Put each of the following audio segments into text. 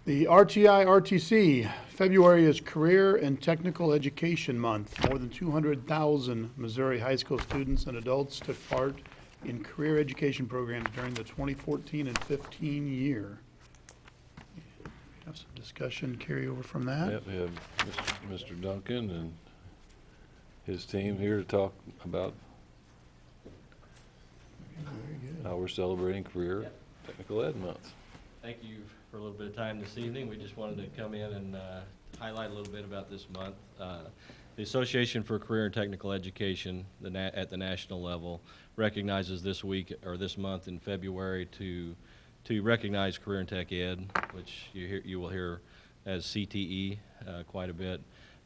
The RTI-RTC, February is Career and Technical Education Month. More than 200,000 Missouri high school students and adults took part in career education programs during the 2014 and 15 year. We have some discussion carry over from that. Yep, we have Mr. Duncan and his team here to talk about Very good. how we're celebrating Career Yep. Technical Ed Month. Thank you for a little bit of time this evening. We just wanted to come in and highlight a little bit about this month. The Association for Career and Technical Education at the national level recognizes this week or this month in February to recognize Career and Tech Ed, which you will hear as CTE quite a bit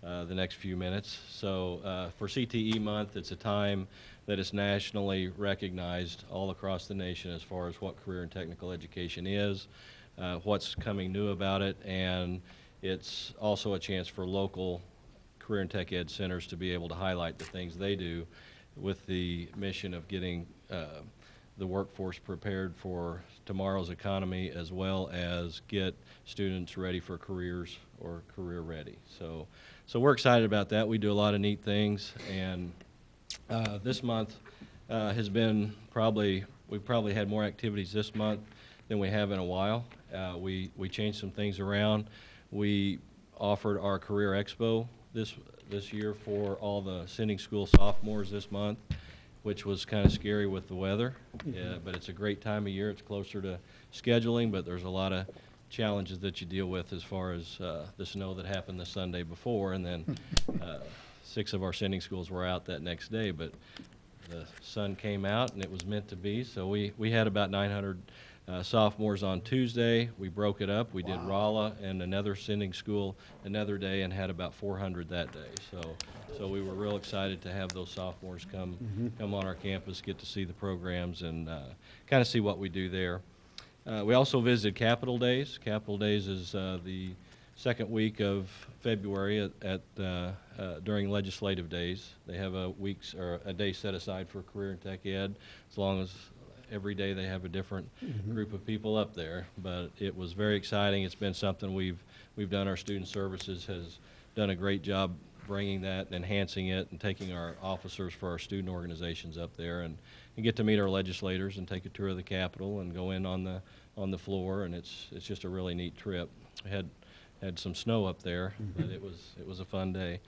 the next few minutes. So for CTE month, it's a time that is nationally recognized all across the nation as far as what career and technical education is, what's coming new about it, and it's also a chance for local career and tech ed centers to be able to highlight the things they do with the mission of getting the workforce prepared for tomorrow's economy, as well as get students ready for careers or career ready. So we're excited about that. We do a lot of neat things, and this month has been we've probably had more activities this month than we have in a while. We changed some things around. We offered our Career Expo this year for all the sending school sophomores this month, which was kind of scary with the weather. Yeah, but it's a great time of year. It's closer to scheduling, but there's a lot of challenges that you deal with as far as the snow that happened the Sunday before, and then 6 of our sending schools were out that next day, but the sun came out and it was meant to be. So we had about 900 sophomores on Tuesday. We broke it up. We did Rolla and another sending school another day and had about 400 that day. So we were real excited to have those sophomores come on our campus, get to see the programs, and kind of see what we do there. We also visited Capitol Days. Capitol Days is the second week of February during legislative days. They have a day set aside for career and tech ed, as long as every day they have a different group of people up there. But it was very exciting. It's been something we've done. Our student services has done a great job bringing that and enhancing it, and taking our officers for our student organizations up there and get to meet our legislators and take a tour of the Capitol and go in on the floor, and it's just a really neat trip. We had some snow up there, but it was a fun day.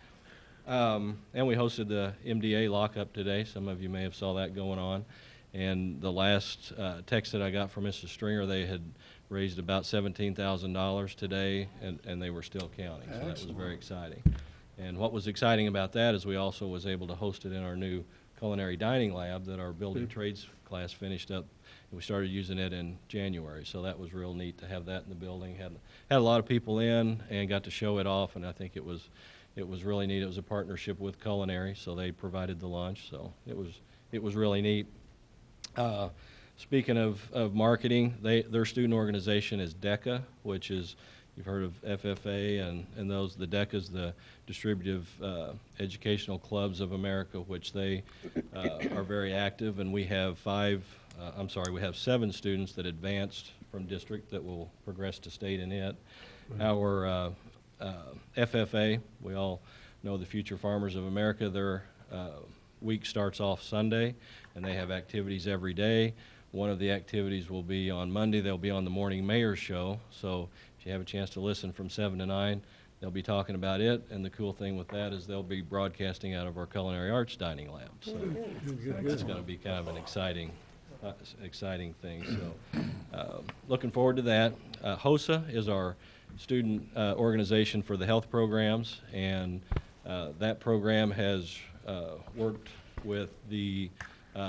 And we hosted the MDA lockup today. Some of you may have saw that going on. And the last text that I got from Mrs. Stringer, they had raised about $17,000 today, and they were still counting. So that was very exciting. And what was exciting about that is we also was able to host it in our new culinary dining lab that our building trades class finished up. We started using it in January, so that was real neat to have that in the building. Had a lot of people in and got to show it off, and I think it was really neat. It was a partnership with Culinary, so they provided the lunch, so it was really neat. Speaking of marketing, their student organization is DECA, which is, you've heard of FFA and those. The DECA is the Distributive Educational Clubs of America, which they are very active, and we have 7 students that advanced from district that will progress to state in it. Our FFA, we all know the Future Farmers of America. Their week starts off Sunday, and they have activities every day. One of the activities will be on Monday. They'll be on the Morning Mayor's Show. So if you have a chance to listen from 7 to 9, they'll be talking about it. And the cool thing with that is they'll be broadcasting out of our Culinary Arts Dining Lab. So it's going to be kind of an exciting thing. So looking forward to that. HOSA is our student organization for the health programs, and that program has worked with the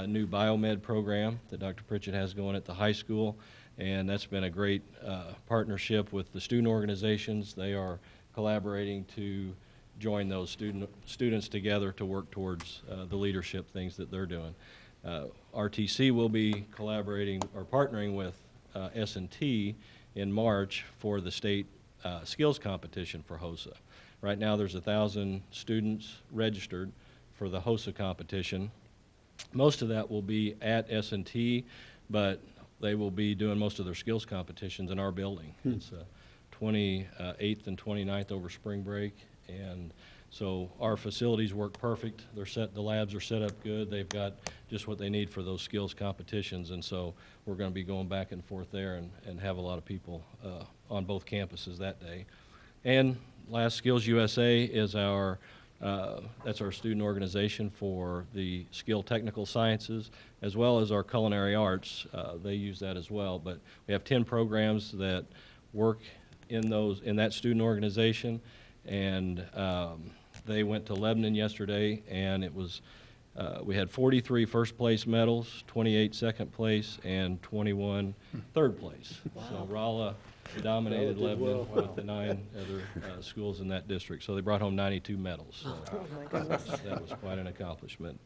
new biomed program that Dr. Pritchett has going at the high school, and that's been a great partnership with the student organizations. They are collaborating to join those students together to work towards the leadership things that they're doing. RTC will be collaborating or partnering with S&T in March for the state skills competition for HOSA. Right now there's 1,000 students registered for the HOSA competition. Most of that will be at S&T, but they will be doing most of their skills competitions in our building. It's 28th and 29th over spring break. And so our facilities work perfect. The labs are set up good. They've got just what they need for those skills competitions. And so we're going to be going back and forth there and have a lot of people on both campuses that day. And last, Skills USA is that's our student organization for the skill technical sciences, as well as our culinary arts. They use that as well. But we have 10 programs that work in that student organization. And they went to Lebanon yesterday, and it was we had 43 first place medals, 28 second place, and 21 third place. Wow. So Rolla dominated Lebanon with the 9 other schools in that district. So they brought home 92 medals. So that was quite an accomplishment.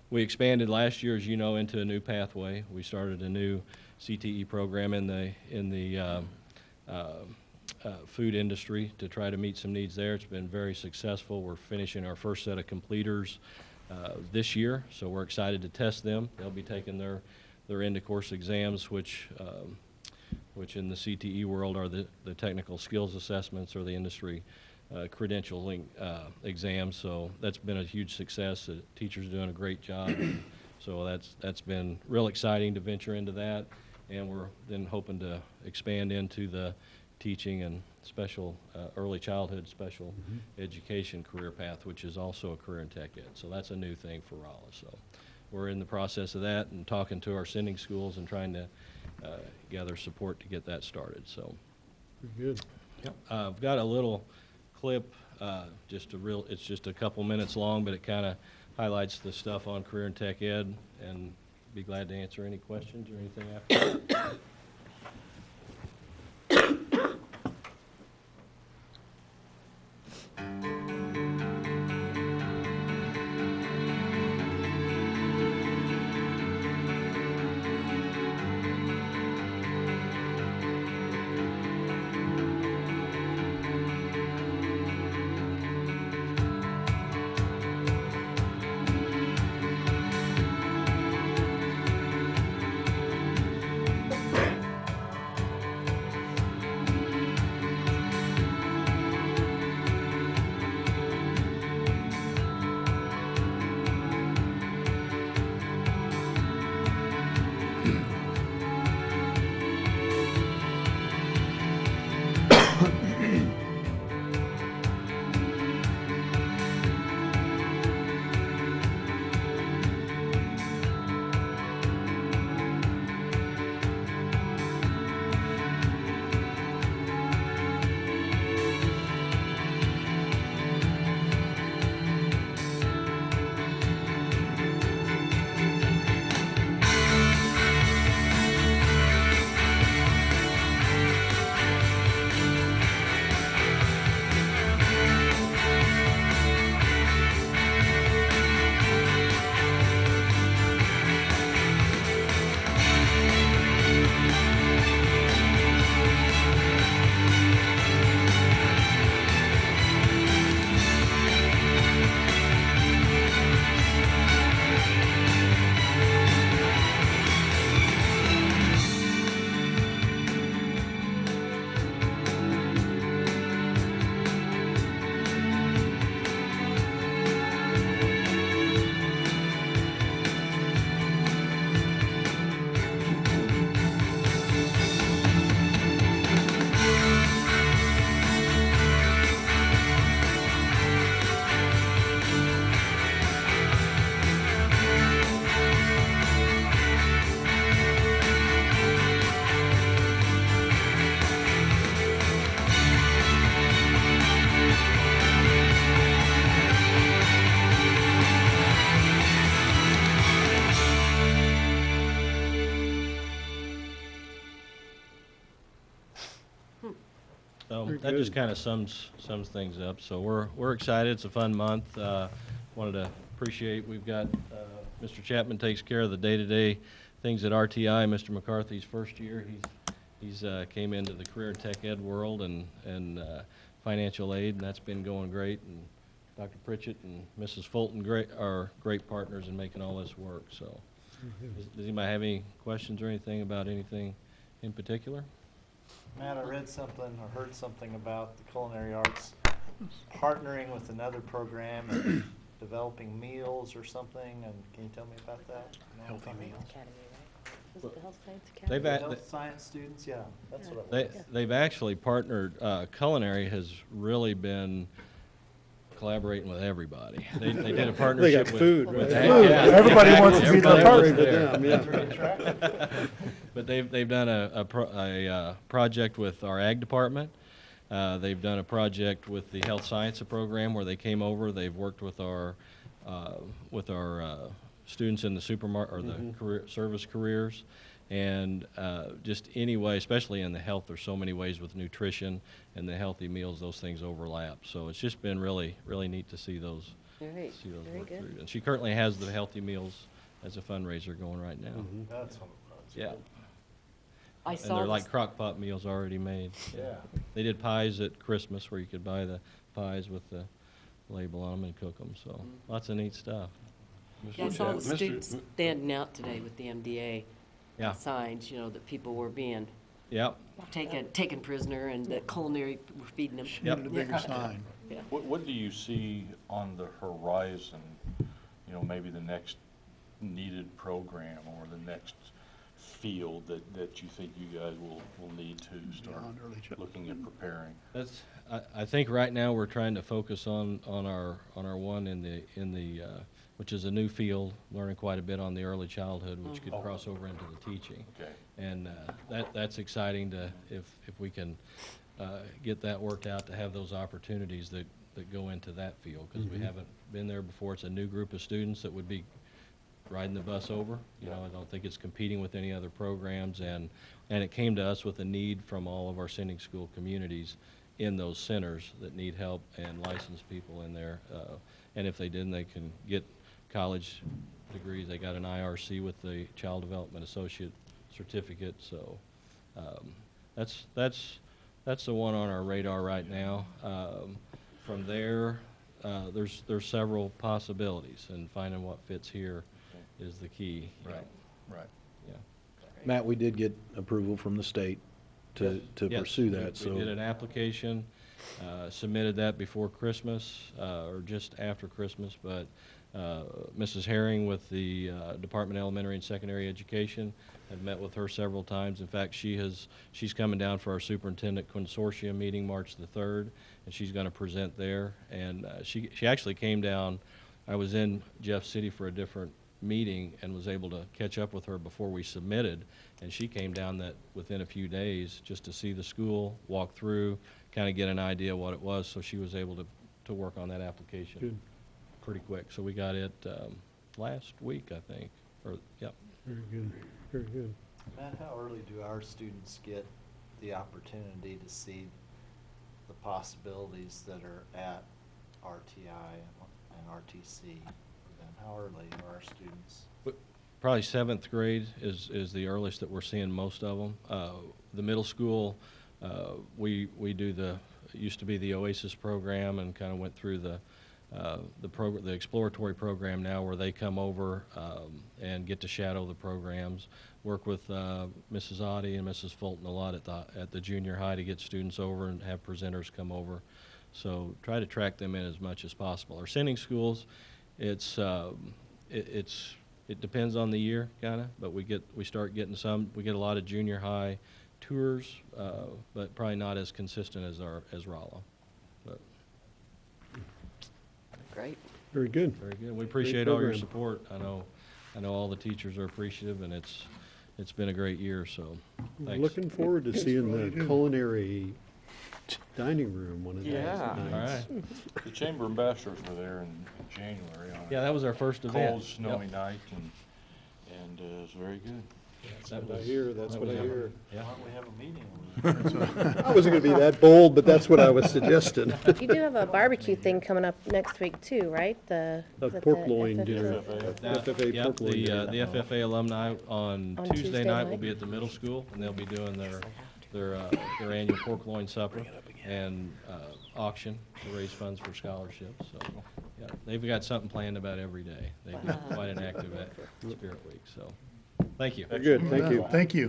We expanded last year, as you know, into a new pathway. We started a new CTE program in the food industry to try to meet some needs there. It's been very successful. We're finishing our first set of completers this year, so we're excited to test them. They'll be taking their end-of-course exams, which in the CTE world are the technical skills assessments or the industry credentialing exams. So that's been a huge success. The teachers are doing a great job. So that's been real exciting to venture into that, and we're then hoping to expand into the teaching and special early childhood special education career path, which is also a career in tech ed. So that's a new thing for Rolla. So we're in the process of that and talking to our sending schools and trying to gather support to get that started. So Good. I've got a little clip, it's just a couple minutes long, but it kind of highlights the stuff on career in tech ed, and be glad to answer any questions or anything after that. That just kind of sums things up. So we're excited. It's a fun month. Wanted to appreciate, we've got Mr. Chapman takes care of the day-to-day things at RTI. Mr. McCarthy's first year, he's came into the career and tech ed world and financial aid, and that's been going great. And Dr. Pritchett and Mrs. Fulton are great partners in making all this work. So does anybody have any questions or anything about anything in particular? Matt, I read something or heard something about the culinary arts partnering with another program and developing meals or something, and can you tell me about that? Healthy meals. Academy, right? Was it the Health Science They've Academy? at- Health science students, yeah, that's what I They, was. they've actually partnered, culinary has really been collaborating with everybody. They did a partnership with. food, with right? that, yeah. Everybody wants to be their Everybody wants partner. there. But they've done a project with our ag department. They've done a project with the health science program where they came over. They've worked with our students in the supermarket or the career service careers, and just any way, especially in the health. There's so many ways with nutrition and the healthy meals; those things overlap. So it's just been really neat to see those Very, very work good. through. And she currently has the healthy meals as a fundraiser going right now. That's what it was. Yeah. I And saw they're this, like crock pot meals already made. Yeah. They did pies at Christmas where you could buy the pies with the label on them and cook them, so lots of neat stuff. yeah, I saw the Mr. students standing out today with the MDA Yeah, signs, you know, that people were being yep, taken prisoner and that culinary were feeding them. Yep. Need a bigger sign. What do you see on the horizon, you know, maybe the next needed program or the next field that you think you guys will need to start Beyond early childhood. looking at preparing? that's, I think right now we're trying to focus on our one in the, which is a new field, learning quite a bit on the early childhood, which could cross over into the teaching. Okay. And that's exciting to, if we can get that worked out, to have those opportunities that go into that field, because we haven't been there before. It's a new group of students that would be riding the bus over. You know, I don't think it's competing with any other programs, and it came to us with a need from all of our sending school communities in those centers that need help and licensed people in there. And if they didn't, they can get college degrees. They got an IRC with the Child Development Associate certificate, so that's the one on our radar right now. From there, there's several possibilities, and finding what fits here is the key. you know. Right. Yeah. Matt, we did get approval from the state to Yes, pursue that, We did so. an application, submitted that before Christmas, or just after Christmas, but Mrs. Herring with the Department of Elementary and Secondary Education, have met with her several times. In fact, she's coming down for our superintendent consortium meeting March the 3rd, and she's going to present there. And she actually came down. I was in Jeff City for a different meeting and was able to catch up with her before we submitted, and she came down that within a few days just to see the school, walk through, kind of get an idea what it was, so she was able to work on that application Good. pretty quick. So we got it last week, I think, or, yep. Very good, very good. Matt, how early do our students get the opportunity to see the possibilities that are at RTI and RTC for them? How early are our students? Probably 7th grade is the earliest that we're seeing most of them. The middle school, we do it used to be the Oasis program, and kind of went through the exploratory program now, where they come over and get to shadow the programs, work with Mrs. Oddie and Mrs. Fulton a lot at the junior high to get students over and have presenters come over. So try to track them in as much as possible. Our sending schools, it depends on the year, kind of, but we start getting some. We get a lot of junior high tours, but probably not as consistent as Rolla. But Great. Very good. very good. We appreciate all your program. support. I know all the teachers are appreciative, and it's been a great year. So thanks. Looking forward to seeing really the do. culinary dining room one of these Yeah. All nights. right. The Chamber Ambassadors were there in January on Yeah, that was our first event. cold, snowy Yep. night, and it was very good. That What I was- hear, that's that what I was- hear. Yeah. Why don't we have a meeting over there? I wasn't gonna be that bold, but that's what I was suggesting. You do have a barbecue thing coming up next week too, right? The is it pork the loin FFA? dinner. FFA Yep, pork loin dinner. the FFA alumni on On Tuesday Tuesday night will night? be at the middle school, and they'll be doing their annual pork loin supper and auction to raise funds for scholarships. So, yeah, they've got something planned about every day. They've got quite an active Spirit Week, so, thank you. Very good, thank you. Thank you.